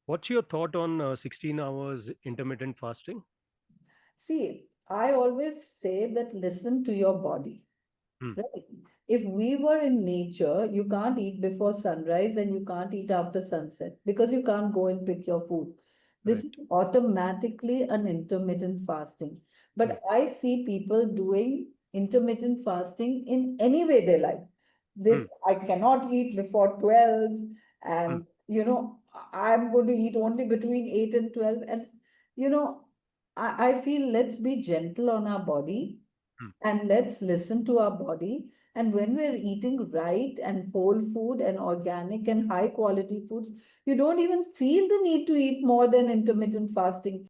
What's your thought on 16 hours intermittent fasting? See, I always say that listen to your body. Hmm. Right. If we were in nature, you can't eat before sunrise and you can't eat after sunset because you can't go and pick your food. This is Right. automatically an intermittent fasting. Hmm. But I see people doing intermittent fasting in any way they like. Hmm. This, I cannot eat before 12, Hmm. and I'm going to eat only between 8 and 12. And you know, I feel let's be gentle on our body Hmm. and let's listen to our body. And when we're eating right and whole food and organic and high quality foods, you don't even feel the need to eat more than intermittent fasting.